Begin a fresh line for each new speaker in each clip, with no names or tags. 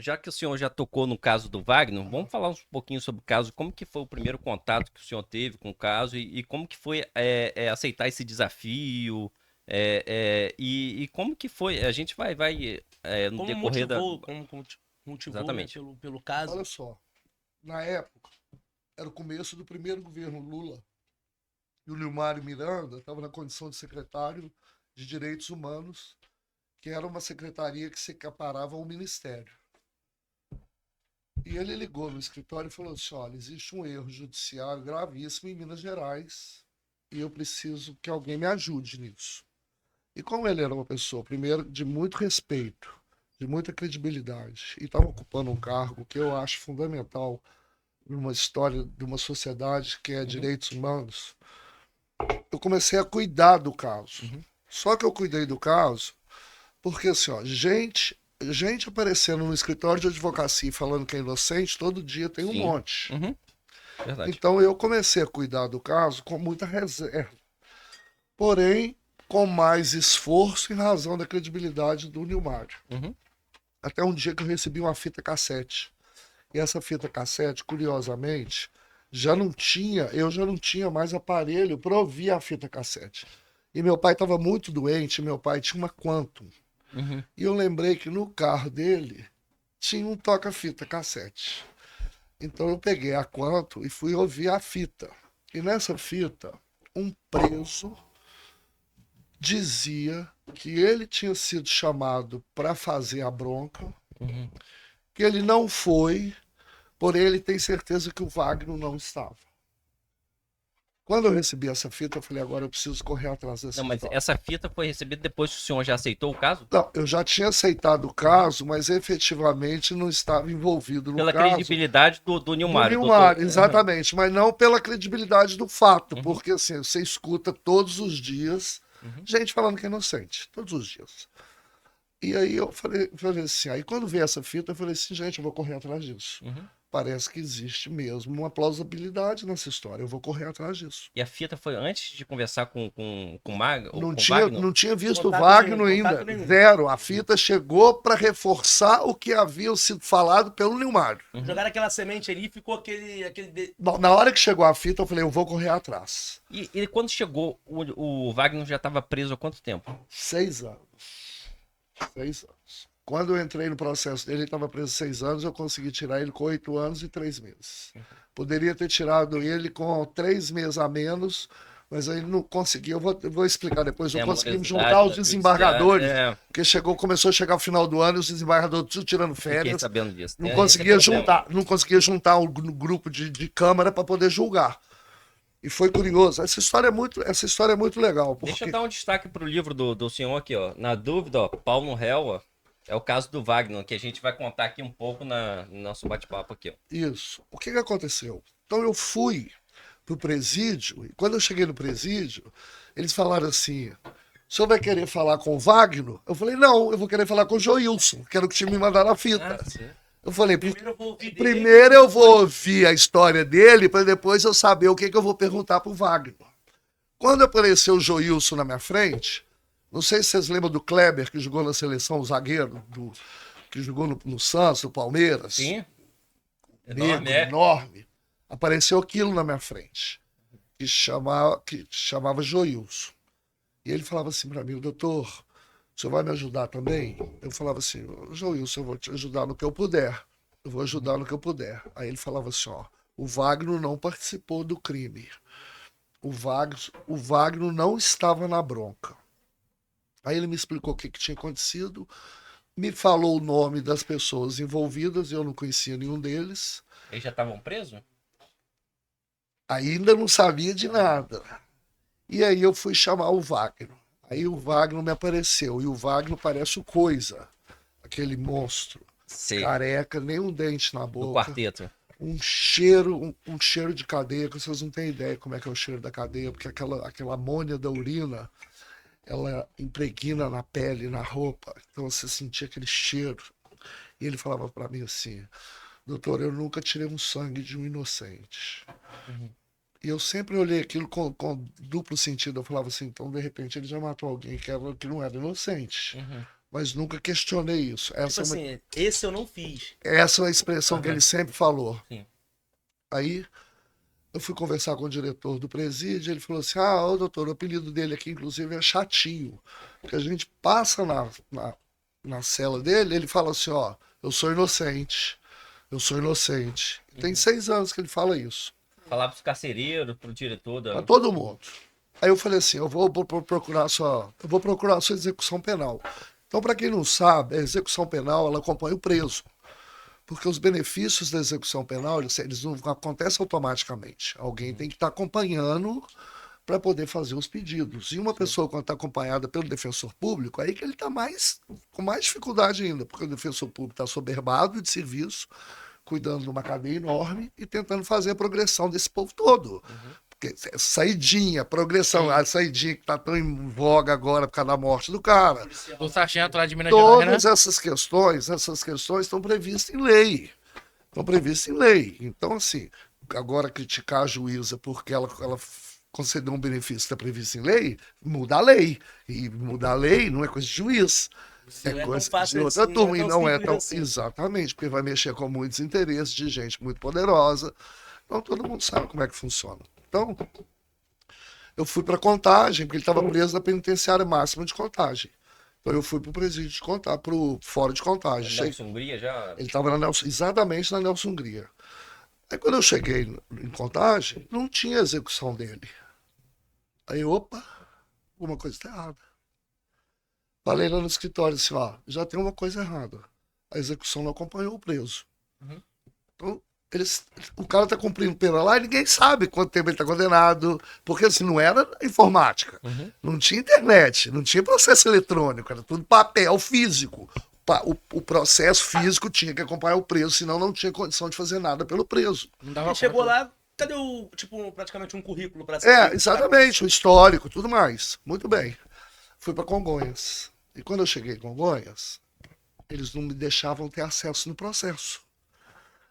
já que o senhor já tocou no caso do Wagner, vamos falar um pouquinho sobre o caso, como que foi o primeiro contato que o senhor teve com o caso e como que foi aceitar esse desafio, e como que foi, a gente no
Como
decorrer da...
motivou, motivou, né,
Exatamente.
pelo caso.
Olha só, na época, era o começo do primeiro governo Lula, e o Nilmário Miranda estava na condição de secretário de Direitos Humanos, que era uma secretaria que se equiparava ao ministério. E ele ligou no escritório e falou assim: olha, existe um erro judiciário gravíssimo em Minas Gerais e eu preciso que alguém me ajude nisso. E como ele era uma pessoa, primeiro, de muito respeito, de muita credibilidade, e estava ocupando um cargo que eu acho fundamental numa história de uma sociedade que é
Uhum,
direitos humanos, eu comecei a cuidar do caso.
uhum.
Só que eu cuidei do caso porque, assim, ó, gente aparecendo no escritório de advocacia falando que é inocente, todo dia tem um
Sim.
monte.
Uhum, verdade.
Então eu comecei a cuidar do caso com muita reserva, porém com mais esforço em razão da credibilidade do Nilmário.
Uhum,
Até um dia que eu recebi uma fita cassete. E essa fita cassete, curiosamente, eu já não tinha mais aparelho para ouvir a fita cassete. E meu pai estava muito doente, meu pai tinha uma Quantum.
uhum.
E eu lembrei que no carro dele tinha um toca-fita cassete. Então eu peguei a Quantum e fui ouvir a fita. E nessa fita, um preso dizia que ele tinha sido chamado para fazer a bronca,
Uhum.
que ele não foi, porém ele tem certeza que o Wagner não estava. Quando eu recebi essa fita, eu falei, agora eu preciso correr atrás
Não,
dessa
mas
história.
essa fita foi recebida depois que o senhor já aceitou o caso?
Não, eu já tinha aceitado o caso, mas efetivamente não estava envolvido no
Pela
caso
credibilidade do
do
Nilmário, doutor.
Nilmar, exatamente, mas não pela credibilidade do fato,
Uhum,
porque assim, você escuta todos os dias
uhum.
gente falando que é inocente, todos os dias. E aí eu falei assim, aí quando veio essa fita, eu falei assim, gente, eu vou correr atrás disso.
Uhum.
Parece que existe mesmo uma plausibilidade nessa história, eu vou correr atrás disso.
E a fita foi antes de conversar ou
Não
com
tinha,
Wagner?
não tinha visto o
Contato
Wagner
nenhum,
ainda,
contato nenhum.
zero. A fita chegou para reforçar o que havia sido falado pelo Nilmário.
Uhum.
Jogaram aquela semente ali e ficou
Bom, na hora que chegou a fita, eu falei, eu vou correr atrás.
E quando chegou, o Wagner já estava preso há quanto tempo?
6 anos. 6 anos. Quando eu entrei no processo dele, ele estava preso 6 anos, eu consegui tirar ele com 8 anos e 3 meses. Poderia ter tirado ele com 3 meses a menos, mas aí não consegui. Eu vou explicar depois. Não
Tem a
conseguimos juntar
morosidade
os
da judiciária.
desembargadores, porque começou a chegar o final do ano e os desembargadores tudo tirando
Fiquei
férias.
sabendo disso.
Não
Esse é
conseguia
problema.
juntar, não conseguia juntar um grupo de câmara para poder julgar. E foi curioso. Essa história é muito legal,
Deixa eu
porque
dar um destaque pro livro do senhor aqui, ó. Na dúvida, ó, pau no réu, ó. É o caso do Wagner, que a gente vai contar aqui um pouco no nosso bate-papo aqui, ó.
isso. O que aconteceu? Então eu fui pro presídio, e quando eu cheguei no presídio, eles falaram assim: o senhor vai querer falar com o Wagner? Eu falei, não, eu vou querer falar com o Joilson, que era o que tinha me mandado a
Ah,
fita.
sim.
Eu falei,
Primeiro eu vou ouvir dele.
primeiro eu vou ouvir a história dele, para depois eu saber o que eu vou perguntar pro Wagner. Quando apareceu o Joilson na minha frente, não sei se vocês lembram do Kleber, que jogou na seleção, o zagueiro, que jogou no Santos, no Palmeiras,
Sim, enorme,
negro,
é.
enorme. Apareceu aquilo na minha frente, que chamava Joilson. E ele falava assim para mim, doutor, o senhor vai me ajudar também? Eu falava assim, Joilson, eu vou te ajudar no que eu puder. Eu vou ajudar no que eu puder. Aí ele falava assim, ó, o Wagner não participou do crime. O Wagner não estava na bronca. Aí ele me explicou o que tinha acontecido, me falou o nome das pessoas envolvidas, eu não conhecia nenhum deles,
Eles já estavam presos?
ainda não sabia de nada. E aí eu fui chamar o Wagner. Aí o Wagner me apareceu, e o Wagner parece o Coisa, aquele monstro,
Sim,
careca, nem um dente na
do
boca,
quarteto.
um cheiro de cadeia, que vocês não têm ideia como é que é o cheiro da cadeia, porque aquela amônia da urina, ela impregna na pele, na roupa, então você sentia aquele cheiro. E ele falava para mim assim, doutor, eu nunca tirei um sangue de um inocente.
Uhum.
E eu sempre olhei aquilo com duplo sentido. Eu falava assim, então de repente ele já matou alguém que não era inocente.
Uhum.
mas nunca questionei isso.
Tipo assim, esse eu não fiz.
Essa é a expressão que ele sempre falou.
Sim.
Aí eu fui conversar com o diretor do presídio, ele falou assim, ô doutor, o apelido dele aqui, inclusive, é Chatinho. Porque a gente passa na cela dele, ele fala assim, ó, eu sou inocente. Tem 6 anos que ele fala isso.
Falar pros carcereiros, pro diretor da...
Pra todo mundo. Aí eu falei assim, eu vou procurar a sua execução penal. Então, para quem não sabe, a execução penal, ela acompanha o preso. Porque os benefícios da execução penal, eles não acontecem automaticamente. Alguém tem que estar acompanhando para poder fazer os pedidos. E uma pessoa, quando está acompanhada pelo defensor público, aí que ele está com mais dificuldade ainda, porque o defensor público está soberbado de serviço, cuidando de uma cadeia enorme e tentando fazer a progressão desse povo todo. Porque saidinha, progressão, a saidinha que está tão em voga agora por causa da morte do cara.
Do sargento lá de Minas Gerais, né?
Todas essas questões estão previstas em lei. Então, assim, agora criticar a juíza porque ela concedeu um benefício que está previsto em lei, muda a lei. E mudar a lei não é coisa de juiz. É coisa de outra turma. E não é tão. Exatamente, porque vai mexer com muitos interesses de gente muito poderosa. Então todo mundo sabe como é que funciona. Então, eu fui para Contagem, porque ele estava preso na penitenciária máxima de Contagem. Então eu fui para o presídio de Contagem, para o Fórum de Contagem.
Nelson Hungria já...
Ele estava exatamente na Nelson Hungria. Aí quando eu cheguei em Contagem, não tinha execução dele. Aí, opa, alguma coisa está errada. Falei lá no escritório assim, ó, já tem uma coisa errada. A execução não acompanhou o preso. Então, o cara está cumprindo pena lá e ninguém sabe quanto tempo ele está condenado, porque assim, não era informática, não tinha internet, não tinha processo eletrônico, era tudo papel físico. O processo físico tinha que acompanhar o preso, senão não tinha condição de fazer nada pelo preso.
Ele chegou lá, cadê praticamente um currículo para
exatamente, o histórico, tudo mais. Muito bem. Fui para Congonhas. E quando eu cheguei em Congonhas, eles não me deixavam ter acesso no processo.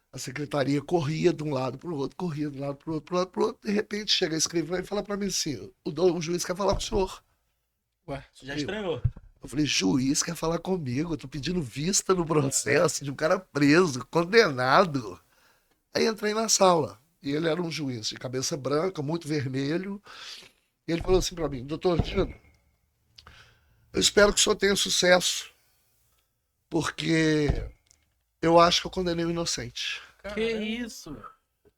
A secretaria corria de um lado para o outro, corria de um lado para o outro. De repente chega a escrivã e fala para mim assim, o juiz quer falar com o senhor.
Ué, você já estranhou?
Eu falei, juiz quer falar comigo, eu tô pedindo vista no processo de um cara preso, condenado. Aí entrei na sala, e ele era um juiz de cabeça branca, muito vermelho, e ele falou assim para mim, doutor Dino, eu espero que o senhor tenha sucesso, porque eu acho que eu condenei o inocente.
Que isso?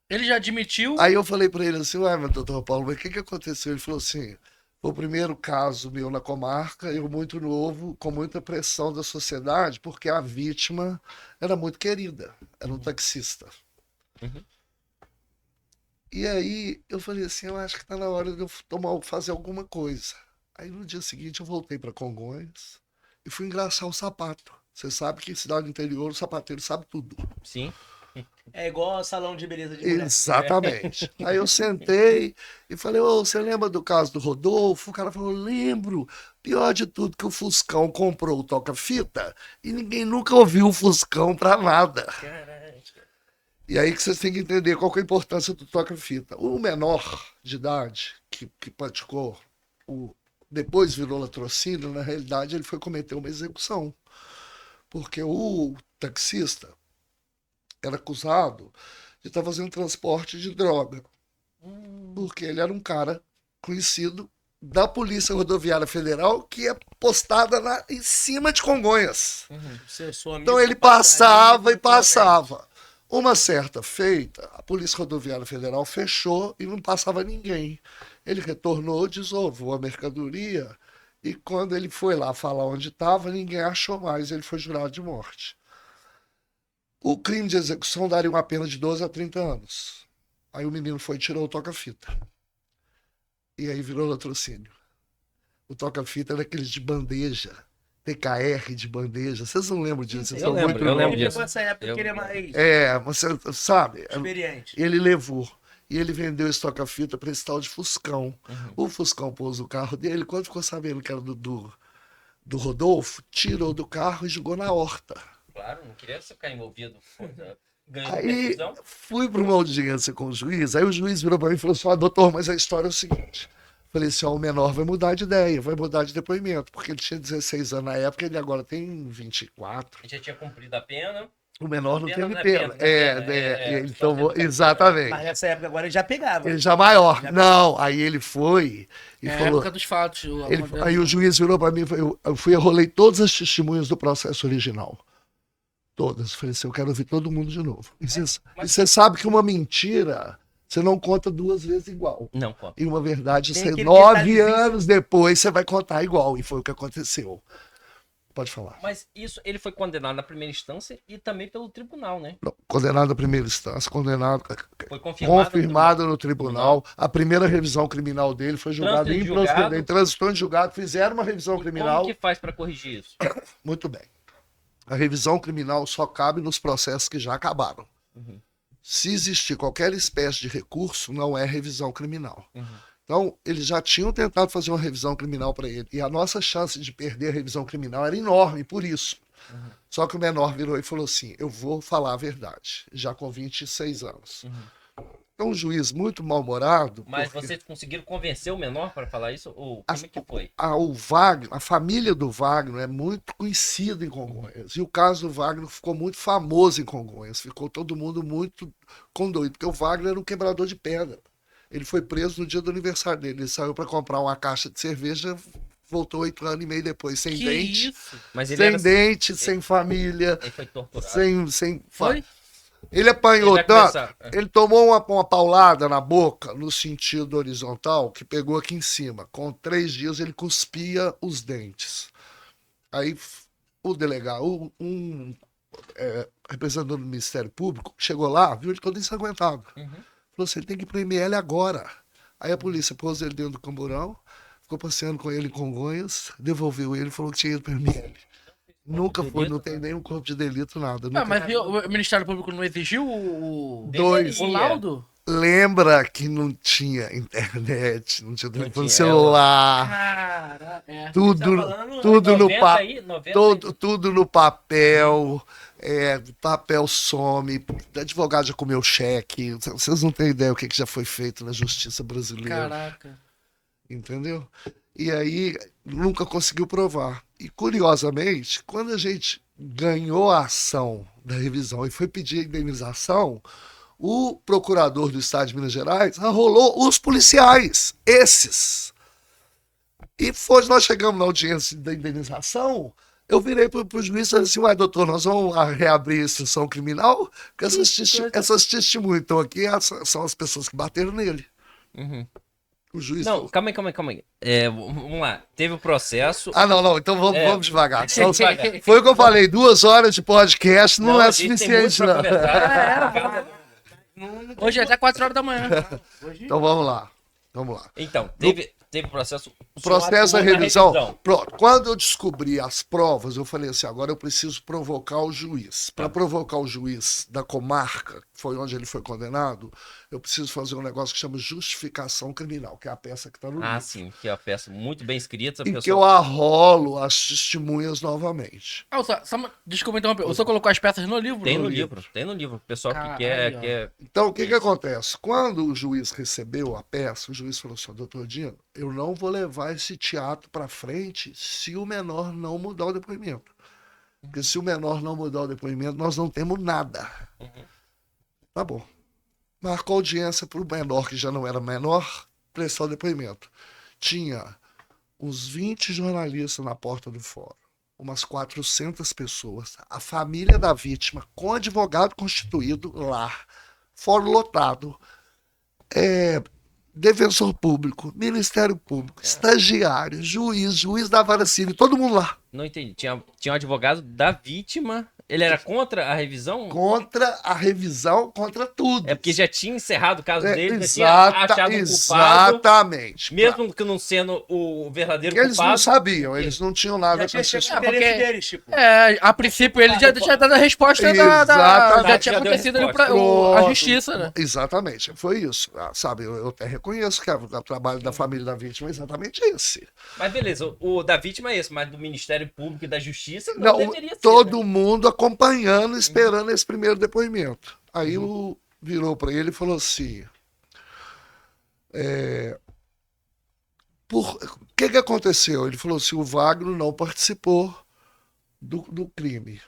Ele já admitiu?
Aí eu falei para ele assim, ué, meu doutor Paulo, mas o que aconteceu? Ele falou assim, foi o primeiro caso meu na comarca, eu muito novo, com muita pressão da sociedade, porque a vítima era muito querida, era um taxista. E aí eu falei assim, eu acho que tá na hora de eu fazer alguma coisa. Aí no dia seguinte eu voltei para Congonhas e fui engraxar o sapato. Você sabe que em cidade interior o sapateiro sabe tudo.
Sim.
É igual salão de beleza de mulher.
Exatamente. Aí eu sentei e falei, ô, você lembra do caso do Rodolfo? O cara falou, lembro. Pior de tudo que o Fuscão comprou o toca-fita e ninguém nunca ouviu o Fuscão pra nada.
Caraca.
E aí que vocês têm que entender qual que é a importância do toca-fita. O menor de idade que praticou, depois virou latrocínio, na realidade ele foi cometer uma execução. Porque o taxista era acusado de estar fazendo transporte de droga. Porque ele era um cara conhecido da Polícia Rodoviária Federal que é postada em cima de Congonhas. Então ele passava e passava. Uma certa feita, a Polícia Rodoviária Federal fechou e não passava ninguém. Ele retornou, desovou a mercadoria e quando ele foi lá falar onde estava, ninguém achou mais, ele foi jurado de morte. O crime de execução daria uma pena de 12 a 30 anos. Aí o menino foi e tirou o toca-fita. E aí virou latrocínio. O toca-fita era aqueles de bandeja, TKR de bandeja. Vocês não lembram disso?
Eu lembro disso.
Nessa época que ele é mais
você sabe.
experiente.
Ele levou. E ele vendeu esse toca-fita para esse tal de Fuscão. O Fuscão pôs o carro dele. Quando ficou sabendo que era do Rodolfo, tirou do carro e jogou na horta.
Claro, não queria ficar envolvido.
Aí fui para uma audiência com o juiz. Aí o juiz virou para mim e falou assim, doutor, mas a história é o seguinte. Falei assim, ó, o menor vai mudar de ideia, vai mudar de depoimento, porque ele tinha 16 anos na época, ele agora tem 24.
Já tinha cumprido a pena.
O menor não
Pena
teve
não é
pena.
pena, né?
Ele
Só
tomou,
teve-
exatamente.
Mas nessa época agora ele já pegava.
Ele já maior. Não, aí ele foi e
É a
falou...
época dos fatos.
Aí o juiz virou para mim, eu fui, eu rolei todas as testemunhas do processo original. Todas. Falei assim, eu quero ouvir todo mundo de novo. E você sabe que uma mentira, você não conta duas vezes igual.
Não, conta.
E uma verdade,
Tem
você,
aquele
9
detalhezinho.
anos depois, você vai contar igual. E foi o que aconteceu. Pode falar.
Mas isso, ele foi condenado na primeira instância e também pelo tribunal, né?
Não, condenado à primeira instância, condenado,
Foi confirmado.
confirmado no tribunal. A primeira revisão criminal dele foi julgado
Trânsito em
improcedente.
julgado.
Transitou em julgado, fizeram uma revisão
Como
criminal.
que faz pra corrigir isso?
Muito bem. A revisão criminal só cabe nos processos que já acabaram.
Uhum.
Se existir qualquer espécie de recurso, não é revisão criminal.
Uhum.
Então, eles já tinham tentado fazer uma revisão criminal para ele. E a nossa chance de perder a revisão criminal era enorme, por isso.
Uhum.
Só que o menor virou e falou assim, eu vou falar a verdade, já com 26 anos.
Uhum.
Então, um juiz muito mal-humorado...
Mas
porque
vocês conseguiram convencer o menor para falar isso? Ou como é que foi?
o Wagner, a família do Wagner é muito conhecida em Congonhas. E o caso do Wagner ficou muito famoso em Congonhas. Ficou todo mundo muito condoído, porque o Wagner era um quebrador de pedra. Ele foi preso no dia do aniversário dele. Ele saiu para comprar uma caixa de cerveja, voltou 8 anos e meio depois, sem
Que
dente.
isso?
Mas ele
Sem
era...
dente, sem família,
Ele foi torturado.
sem...
Foi?
Ele apanhou
Ele vai
tanto,
começar.
ele tomou uma paulada na boca, no sentido horizontal, que pegou aqui em cima. Com 3 dias ele cuspia os dentes. Aí o delegado, representante do Ministério Público, chegou lá, viu ele todo ensanguentado.
Uhum.
Falou assim, ele tem que ir pro ML agora. Aí a polícia pôs ele dentro do camburão, ficou passeando com ele em Congonhas, devolveu ele e falou que tinha ido pro ML. Nunca foi, não tem nenhum corpo de delito, nada.
Ah,
nunca-
mas o Ministério Público não exigiu
Dois.
o laudo?
Lembra que não tinha internet, não tinha telefone
tinha,
celular,
Cara,
tudo,
Tá falando,
tudo no
90
papel.
aí, 90 aí.
Tudo no papel, papel some, advogado já comeu cheque, vocês não têm ideia o que já foi feito na justiça brasileira,
Caraca.
entendeu? E aí nunca conseguiu provar. E curiosamente, quando a gente ganhou a ação da revisão e foi pedir a indenização, o procurador do estado de Minas Gerais arrolou os policiais, esses. E foi, nós chegamos na audiência da indenização, eu virei para o juiz e falei assim, uai, doutor, nós vamos reabrir a instrução criminal? Porque essas testemunhas estão aqui, são as pessoas que bateram nele.
Uhum.
O juiz
Não,
falou,
calma aí. Vamos lá. Teve o processo.
não, então vamos,
É.
vamos devagar.
Vamos devagar.
Foi o que eu falei, 2 horas de podcast não, é
a gente tem muito
suficiente,
pra
não.
conversar.
Hoje é até 4 horas da manhã.
Então vamos lá.
Então, teve o processo.
O processo da
atuou na
revisão. Pronto. Quando eu descobri as provas, eu falei assim: agora eu preciso provocar o juiz. Para provocar o juiz da comarca, que foi onde ele foi condenado, eu preciso fazer um negócio que chama justificação criminal, que é a peça que está no
Ah,
livro.
sim, que é uma peça muito bem escrita.
Em que eu arrolo as testemunhas novamente.
Desculpa interromper. O senhor colocou as peças no livro?
Tem no livro. O pessoal que quer.
Caralho.
Então, o que acontece? Quando o juiz recebeu a peça, o juiz falou assim: doutor Dino, eu não vou levar esse teatro para frente se o menor não mudar o depoimento. Porque se o menor não mudar o depoimento, nós não temos nada. Tá bom. Marcou audiência para o menor, que já não era menor, prestar o depoimento. Tinha uns 20 jornalistas na porta do fórum, umas 400 pessoas, a família da vítima, com advogado constituído lá, fórum lotado, defensor público, Ministério Público, estagiário, juiz da vara civil, todo mundo lá.
Não entendi. Tinha um advogado da vítima. Ele era contra a revisão?
Contra a revisão, contra tudo.
É porque já tinha encerrado o caso dele, já tinha achado o culpado.
Exatamente.
Mesmo que não sendo o verdadeiro
Porque eles não
culpado.
sabiam, eles não tinham nada
Já
para
tinha chegado
assistir.
o interesse
porque-
deles, tipo.
A princípio ele já tinha dado a resposta
Exatamente.
já tinha
Já deu a
acontecido ali
resposta.
a
Pronto.
justiça, né?
Exatamente, foi isso. Sabe, eu até reconheço que o trabalho da família da vítima é exatamente esse.
Mas beleza, o da vítima é esse, mas do Ministério Público e da Justiça
Não,
não, deveria ser.
todo
né?
mundo acompanhando, esperando esse primeiro depoimento. Aí virou para ele e falou assim: O que aconteceu? Ele falou assim, o Wagner não participou do crime.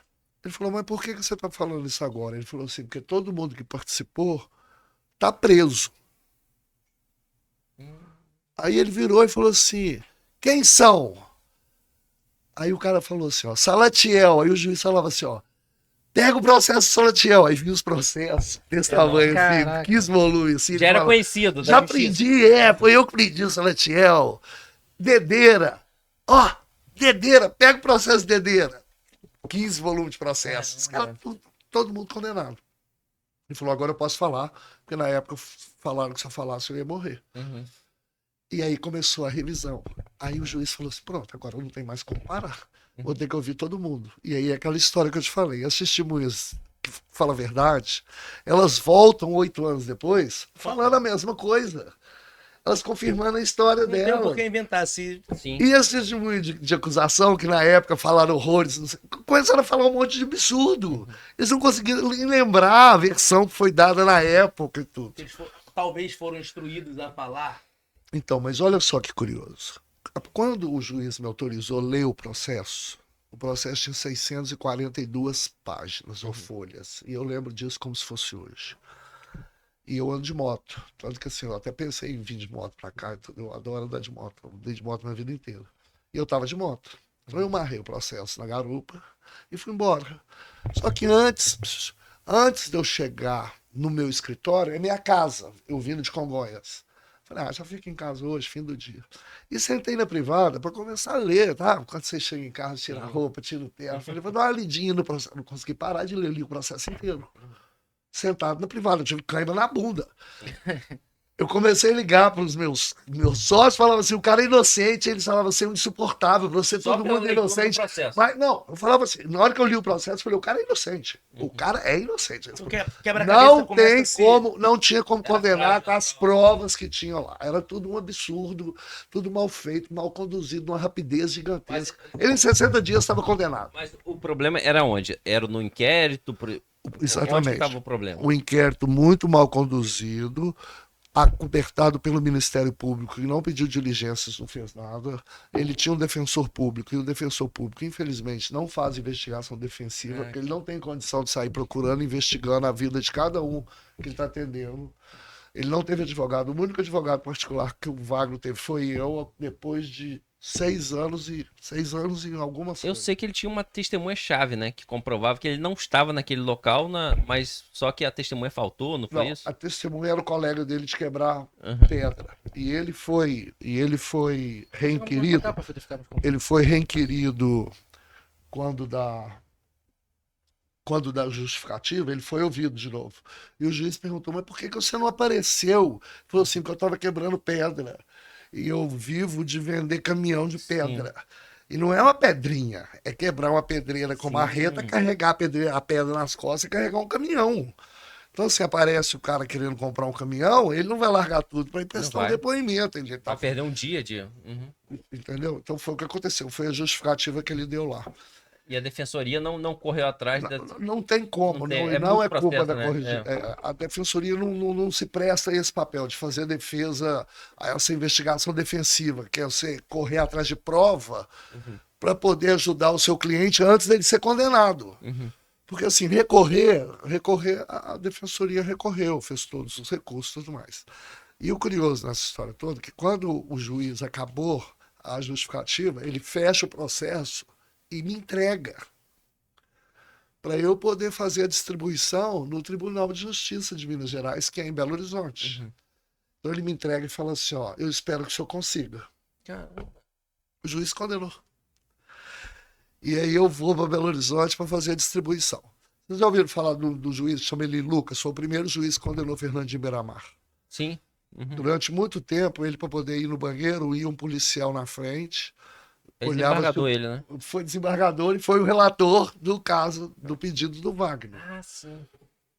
Ele falou, mas por que você está falando isso agora? Ele falou assim, porque todo mundo que participou está preso. Aí ele virou e falou assim, quem são? Aí o cara falou assim, ó, Salatiel. Aí o juiz falava assim, ó, pega o processo Salatiel. Aí vinha os processos desse tamanho, assim,
Caraca.
15 volumes. Assim,
Já era
falava,
conhecido.
já prendi, foi eu que prendi o Salatiel. Dedeira. Ó, Dedeira, pega o processo Dedeira. 15 volumes de processos. Os caras, todo mundo condenado. Ele falou, agora eu posso falar, porque na época falaram que se eu falasse eu ia morrer.
Uhum.
E aí começou a revisão. Aí o juiz falou assim, pronto, agora não tem mais como parar. Vou ter que ouvir todo mundo. E aí é aquela história que eu te falei, as testemunhas que falam a verdade, elas voltam 8 anos depois falando a mesma coisa. Elas confirmando a história
Não tem
dela.
por que inventar. Se...
Sim.
E as testemunhas de acusação, que na época falaram horrores, não sei, começaram a falar um monte de absurdo. Eles não conseguiram nem lembrar a versão que foi dada na época e tudo.
Eles talvez foram instruídos a falar.
Então, mas olha só que curioso. Quando o juiz me autorizou a ler o processo tinha 642 páginas ou folhas. E eu lembro disso como se fosse hoje. E eu ando de moto. Tanto que assim, eu até pensei em vir de moto pra cá. Eu adoro andar de moto. Eu andei de moto minha vida inteira. E eu tava de moto. Então eu marrei o processo na garupa e fui embora. Só que antes de eu chegar no meu escritório, é minha casa. Eu vindo de Congonhas. Falei, já fico em casa hoje, fim do dia. E sentei na privada para começar a ler, tá? Quando você chega em casa, tira a roupa, tira o terno. Falei, vou dar uma lidinha no processo. Não consegui parar de ler, li o processo inteiro. Sentado na privada, eu tive cãibra na bunda. Eu comecei a ligar para os meus sócios, falavam assim, o cara é inocente, eles falavam assim, insuportável, você,
Só
todo
pela
mundo é
leitura do
inocente.
processo.
Mas não, eu falava assim, na hora que eu li o processo, eu falei, o cara é inocente. O cara é inocente.
Porque quebra-cabeça
Não
começa
tem
a se-
como, não tinha como condenar
prática,
com as provas que tinham lá. Era tudo um absurdo, tudo mal feito, mal conduzido, uma rapidez gigantesca. Ele em 60 dias estava condenado.
Mas o problema era onde? Era no inquérito? Onde
Exatamente.
estava o problema?
Um inquérito muito mal conduzido, acobertado pelo Ministério Público, que não pediu diligências, não fez nada. Ele tinha um defensor público, e o defensor público, infelizmente, não faz investigação defensiva, porque ele não tem condição de sair procurando, investigando a vida de cada um que ele está atendendo. Ele não teve advogado. O único advogado particular que o Wagner teve foi eu, depois de 6 anos e algumas
Eu
coisas.
sei que ele tinha uma testemunha-chave, né? Que comprovava que ele não estava naquele local, mas só que a testemunha faltou, não foi
Não,
isso?
a testemunha era o colega dele de quebrar
Uhum.
pedra. E ele foi reinquirido. Ele foi reinquirido quando da justificativa, ele foi ouvido de novo. E o juiz perguntou, mas por que você não apareceu? Ele falou assim, porque eu estava quebrando pedra. E eu vivo de vender caminhão de pedra. E não é uma pedrinha, é quebrar uma pedreira com marreta, carregar a pedra nas costas e carregar um caminhão. Então, se aparece o cara querendo comprar um caminhão, ele não vai largar tudo para ir prestar um
vai.
depoimento. Ele tá,
Pra perder um dia de. Uhum.
entendeu? Então foi o que aconteceu, foi a justificativa que ele deu lá.
E a defensoria não correu atrás da.
Não tem como,
Não tem,
não
é
é
muito
culpa
processo,
da
né?
corrigida. A defensoria não se presta a esse papel de fazer defesa, a essa investigação defensiva, que é você correr atrás de prova para poder ajudar o seu cliente antes dele ser condenado.
Uhum.
Porque assim, recorrer, a defensoria recorreu, fez todos os recursos e tudo mais. E o curioso nessa história toda é que quando o juiz acabou a justificativa, ele fecha o processo e me entrega para eu poder fazer a distribuição no Tribunal de Justiça de Minas Gerais, que é em Belo Horizonte. Então ele me entrega e fala assim, ó, eu espero que o senhor consiga. O juiz condenou. E aí eu vou para Belo Horizonte para fazer a distribuição. Vocês já ouviram falar do juiz, chama ele Lucas, foi o primeiro juiz que condenou Fernandinho Beiramar.
Sim. Uhum.
Durante muito tempo, ele para poder ir no banheiro, ia um policial na frente,
Ele
olhava
desembargador
se
ele, né?
foi desembargador e foi o relator do caso, do pedido do Wagner.
Ah, sim.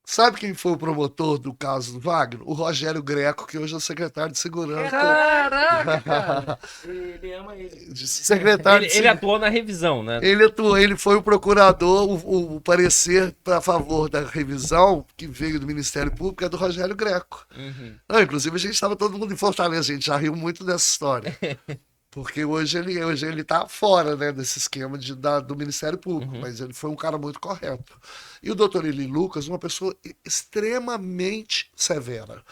Sabe quem foi o promotor do caso do Wagner? O Rogério Greco, que hoje é o secretário de segurança.
Caraca, cara.
Ele ama ele.
Secretário de
Ele atuou na revisão, né?
Ele atuou, ele foi o procurador, o parecer a favor da revisão, que veio do Ministério Público, é do Rogério Greco.
Uhum.
Não, inclusive, a gente estava todo mundo em Fortaleza, a gente já riu muito dessa história. Porque hoje ele tá fora, né, desse esquema do Ministério Público, mas ele foi um cara muito correto. E o doutor Eli Lucas, uma pessoa extremamente severa.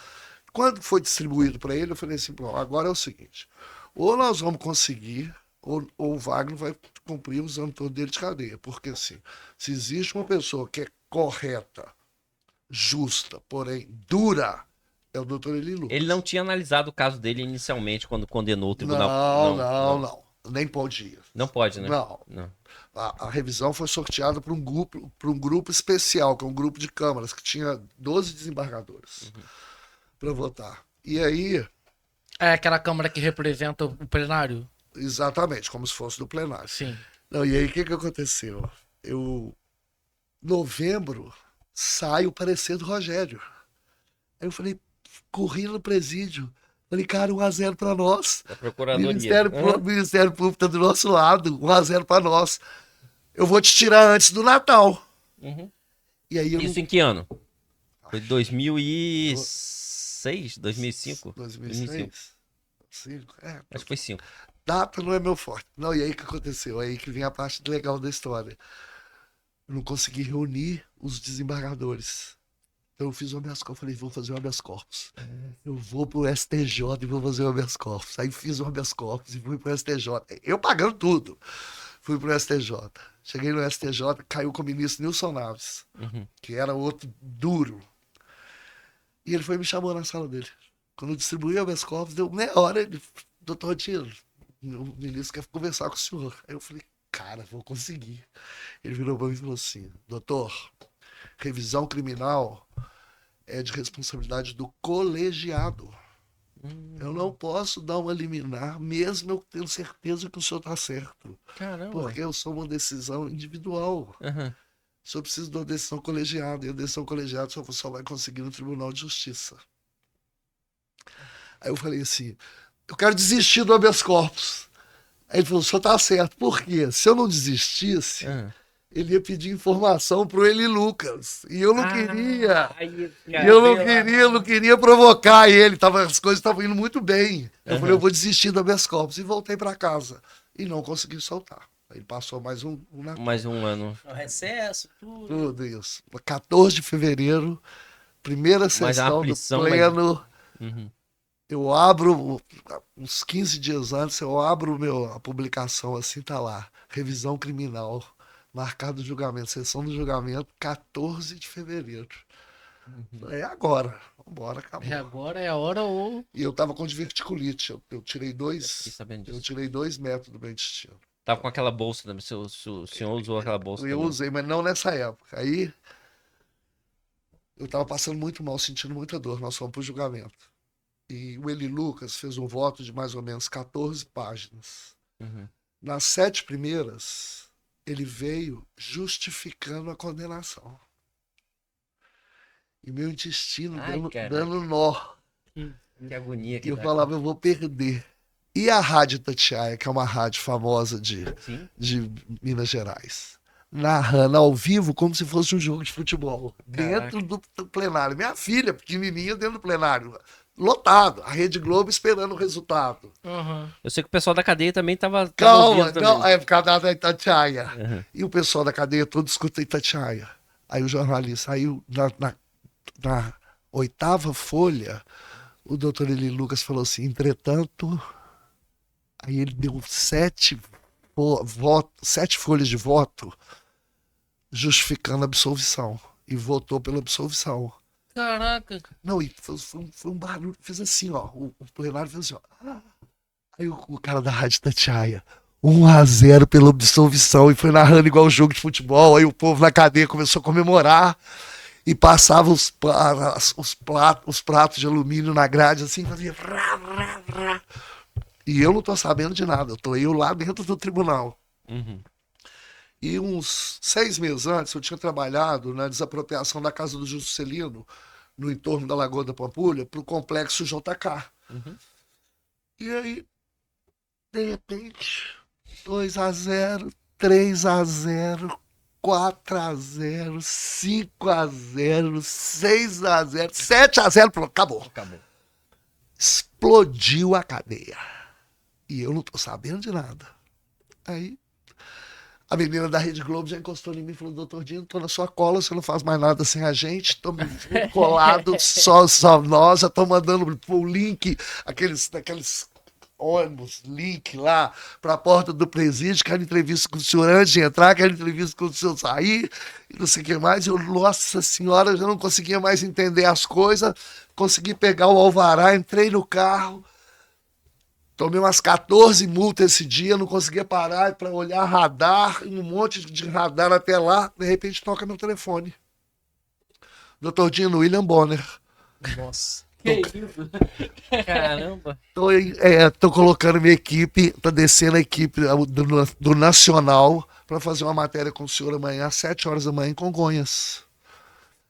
Quando foi distribuído para ele, eu falei assim, bom, agora é o seguinte, ou nós vamos conseguir, ou o Wagner vai cumprir os anos todos dele de cadeia. Porque assim, se existe uma pessoa que é correta, justa, porém dura, é o doutor Eli Lucas.
Ele não tinha analisado o caso dele inicialmente quando condenou o tribunal.
Não. Nem podia.
Não pode, né?
Não. A revisão foi sorteada por um grupo especial, que é um grupo de câmaras, que tinha 12 desembargadores para votar. E aí,
É aquela câmara que representa o plenário?
exatamente, como se fosse do plenário.
Sim.
Não, e aí, o que aconteceu? Novembro, sai o parecer do Rogério. Aí eu falei, corri no presídio. Falei, cara, 1-0 para nós.
Da Procuradoria.
Ministério Público tá do nosso lado, 1-0 para nós. Eu vou te tirar antes do Natal.
Uhum.
E aí
Isso em que ano? Foi 2006? 2005?
2006? 5?
Acho que foi 5.
Data não é meu forte. Não, e aí o que aconteceu? Aí que vem a parte legal da história. Eu não consegui reunir os desembargadores. Então eu fiz o habeas corpus. Falei, vou fazer o habeas corpus. Eu vou pro STJ e vou fazer o habeas corpus. Aí fiz o habeas corpus e fui pro STJ. Eu pagando tudo. Fui pro STJ. Cheguei no STJ, caiu com o ministro Nilson Naves, que era outro duro. E ele foi e me chamou na sala dele. Quando eu distribuí o habeas corpus, deu meia hora. Ele, doutor Tino, o ministro quer conversar com o senhor. Aí eu falei, cara, vou conseguir. Ele virou para mim e falou assim, doutor, revisão criminal é de responsabilidade do colegiado. Eu não posso dar uma liminar, mesmo eu tendo certeza que o senhor está certo.
Caramba.
Porque eu sou uma decisão individual.
Uhum.
Só preciso de uma decisão colegiada. E a decisão colegiada só vai conseguir no Tribunal de Justiça. Aí eu falei assim, eu quero desistir do habeas corpus. Aí ele falou, o senhor está certo. Por quê? Se eu não desistisse, ele ia pedir informação pro Eli Lucas. E eu não queria. E eu não queria provocar ele. As coisas estavam indo muito bem. Eu falei, eu vou desistir do habeas corpus. E voltei para casa. E não consegui soltar. Aí passou mais um Natal.
Mais um ano.
O recesso, tudo.
Tudo isso. 14 de fevereiro, primeira sessão do pleno. Eu abro, uns 15 dias antes, eu abro a publicação assim, tá lá. Revisão criminal. Marcado o julgamento, sessão do julgamento, 14 de fevereiro. É agora. Vambora, acabou.
É agora, é a hora ou...
E eu tava com diverticulite. Eu tirei
Fiquei
2 metros do meu intestino.
Tava com aquela bolsa também. O senhor usou aquela bolsa
Eu
também.
usei, mas não nessa época. Aí eu tava passando muito mal, sentindo muita dor. Nós fomos pro julgamento. E o Eli Lucas fez um voto de mais ou menos 14 páginas. Nas 7 primeiras, ele veio justificando a condenação. E meu intestino dando nó.
Que agonia que
E eu
dá.
falava, eu vou perder. E a Rádio Itatiaia, que é uma rádio famosa de Minas Gerais, narrando ao vivo como se fosse um jogo de futebol. Dentro do plenário. Minha filha, pequenininha, dentro do plenário. Lotado. A Rede Globo esperando o resultado.
Eu sei que o pessoal da cadeia também tava
Calma,
ouvindo
não,
também.
é por causa da Itatiaia. E o pessoal da cadeia todo escuta Itatiaia. Aí o jornalista saiu na 8ª folha, o doutor Eli Lucas falou assim, entretanto, aí ele deu 7 folhas de voto justificando a absolvição. E votou pela absolvição.
Caraca.
Não, e foi um barulho, fez assim, ó. O plenário fez assim, ó. Aí o cara da Rádio Itatiaia, 1-0 pela absolvição, e foi narrando igual jogo de futebol. Aí o povo na cadeia começou a comemorar e passava os pratos de alumínio na grade, assim, fazia. E eu não tô sabendo de nada, eu tô lá dentro do tribunal. E uns 6 meses antes, eu tinha trabalhado na desapropriação da casa do Juscelino, no entorno da Lagoa da Pampulha, para o complexo JK.
Uhum.
E aí, de repente, 2-0, 3-0, 4-0, 5-0, 6-0, 7-0, pronto, acabou.
Acabou.
Explodiu a cadeia. E eu não tô sabendo de nada. Aí, a menina da Rede Globo já encostou em mim e falou: doutor Dino, tô na sua cola, você não faz mais nada sem a gente, tô colado, só nós, já estamos mandando o link, aqueles ônibus, link lá pra porta do presídio, quero entrevista com o senhor antes de entrar, quero entrevista com o senhor sair, e não sei o que mais. Eu, nossa senhora, já não conseguia mais entender as coisas, consegui pegar o alvará, entrei no carro, tomei umas 14 multas esse dia, não conseguia parar para olhar radar, um monte de radar até lá, de repente toca meu telefone. Doutor Dino, William Bonner.
Nossa.
Que isso?
Caramba.
Tô colocando minha equipe, tá descendo a equipe do Nacional para fazer uma matéria com o senhor amanhã às 7 horas da manhã em Congonhas,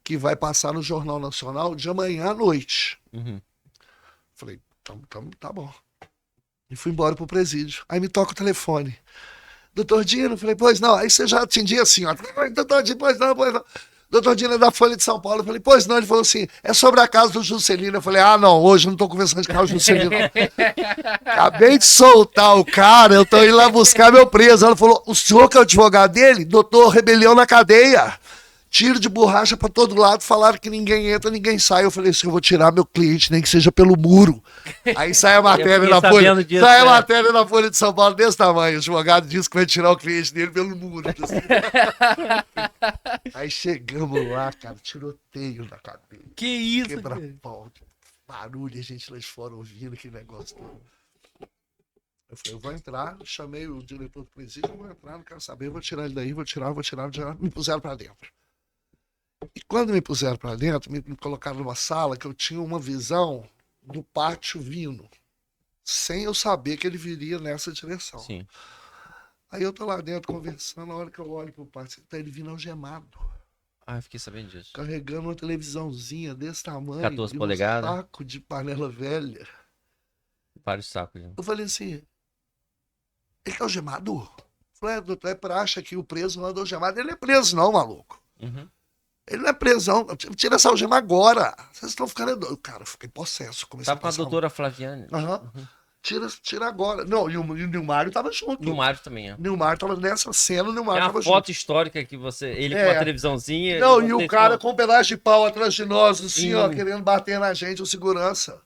que vai passar no Jornal Nacional de amanhã à noite.
Uhum.
Falei, tá bom. E fui embora pro presídio. Aí me toca o telefone. Doutor Dino, falei, pois não. Aí você já atendia assim, ó. Doutor Dino, pois não. Doutor Dino é da Folha de São Paulo. Eu falei, pois não. Ele falou assim, é sobre a casa do Juscelino. Eu falei, não, hoje eu não tô conversando de casa do Juscelino. Acabei de soltar o cara, eu tô indo lá buscar meu preso. Ela falou, o senhor que é o advogado dele? Doutor, rebelião na cadeia. Tiro de borracha pra todo lado, falaram que ninguém entra, ninguém sai. Eu falei assim, eu vou tirar meu cliente, nem que seja pelo muro. Aí sai a matéria na Folha.
Disso,
Sai a matéria na Folha de São Paulo desse tamanho. O advogado disse que vai tirar o cliente dele pelo muro. Aí chegamos lá, cara, tiroteio na cadeia.
Que isso?
Quebra-pau, barulho, a gente lá de fora ouvindo aquele negócio todo. Eu falei, eu vou entrar, chamei o diretor do presídio, eu vou entrar, não quero saber, vou tirar ele daí, vou tirar, me puseram pra dentro. E quando me puseram pra dentro, me colocaram numa sala que eu tinha uma visão do pátio vindo, sem eu saber que ele viria nessa direção.
Sim.
Aí eu tô lá dentro conversando, a hora que eu olho pro pátio, tá ele vindo algemado,
Ah, eu fiquei sabendo disso.
carregando uma televisãozinha desse tamanho,
14
e um
polegadas.
saco de panela velha.
Vários sacos. Já.
Eu falei assim, ele tá algemado? Eu falei, doutor, é praxe que o preso anda algemado. Ele não é preso não, maluco.
Uhum.
Ele não é preso não. Tira essa algema agora. Vocês estão ficando doidos. Cara, eu fiquei possesso. Comecei
Tá com a doutora Flaviane.
Aham. Tira agora. Não, e o Nilmário tava junto.
E o Mário também, é.
Nilmário tava nessa cena, o Nilmário
Tem
tava
uma
junto.
foto histórica que você. Ele com a televisãozinha.
Não, e
você
o cara
com-
com um pedaço de pau atrás de nós, assim, ó,
Sim.
querendo bater na gente, o segurança.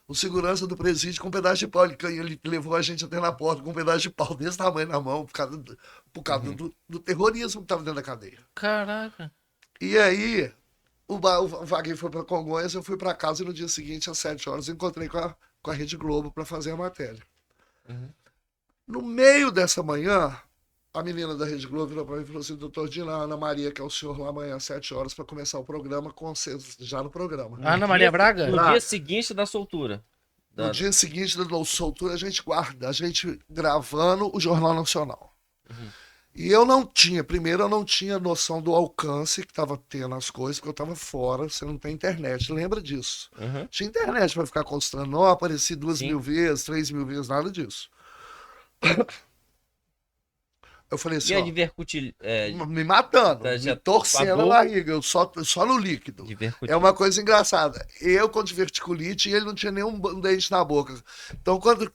O segurança do presídio com um pedaço de pau. Ele levou a gente até na porta com um pedaço de pau desse tamanho na mão, por causa do terrorismo que tava dentro da cadeia.
Caraca.
E aí, o Wagner foi pra Congonhas, eu fui pra casa e no dia seguinte, às 7 horas, eu encontrei com a Rede Globo pra fazer a matéria.
Uhum.
No meio dessa manhã, a menina da Rede Globo virou pra mim e falou assim, doutor Dino, a Ana Maria, que é o senhor lá amanhã às 7 horas, pra começar o programa, com vocês já no programa.
Ana Maria Braga?
No
Braga.
dia seguinte da soltura.
No dia seguinte da soltura, a gente guarda, a gente gravando o Jornal Nacional.
Uhum.
E primeiro eu não tinha noção do alcance que estava tendo as coisas, porque eu estava fora, você não tem internet, lembra disso?
Uhum.
Tinha internet para ficar constando, não apareci 2.000
Sim.
vezes, 3.000 vezes, nada disso. Eu falei assim,
E a
ó,
Divercutil.
me matando,
já
me torcendo
pagou?
a barriga, eu só no líquido.
Divercutil.
É uma coisa engraçada. Eu com diverticulite e ele não tinha nenhum dente na boca. Então, quando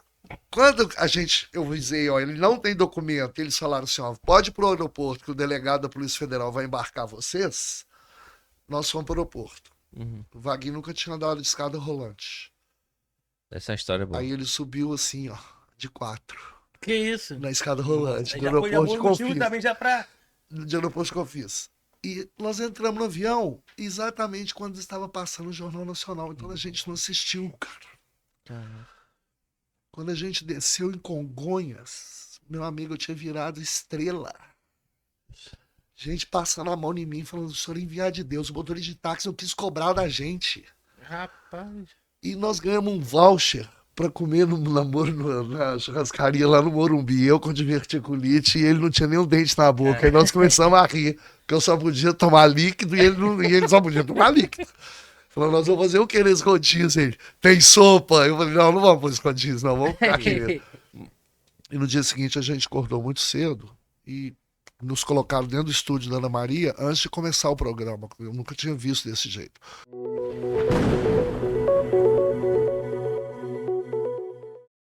eu avisei, ó, ele não tem documento, eles falaram assim, ó, pode ir pro aeroporto que o delegado da Polícia Federal vai embarcar vocês, nós fomos pro aeroporto.
Uhum.
O Vaguinho nunca tinha andado de escada rolante.
Essa história é boa.
Aí ele subiu assim, ó, de 4,
Que isso?
na escada rolante,
Aí
do
já foi
aeroporto de
bom motivo
Confins.
também já pra...
De aeroporto de Confins. E nós entramos no avião exatamente quando estava passando o Jornal Nacional. Então a gente não assistiu, cara.
Caramba.
Quando a gente desceu em Congonhas, meu amigo, eu tinha virado estrela. Gente passando a mão em mim, falando, senhor enviado de Deus, o motorista de táxi não quis cobrar da gente.
Rapaz.
E nós ganhamos um voucher pra comer no namoro na churrascaria lá no Morumbi, eu com diverticulite e ele não tinha nem um dente na boca. Aí nós começamos a rir, porque eu só podia tomar líquido e ele só podia tomar líquido. Falou, nós vamos fazer o que nesse rodízio? Ele, tem sopa? Eu falei, não vamos pôr esse rodízio, não, vamos ficar aqui. E no dia seguinte a gente acordou muito cedo e nos colocaram dentro do estúdio da Ana Maria antes de começar o programa. Eu nunca tinha visto desse jeito.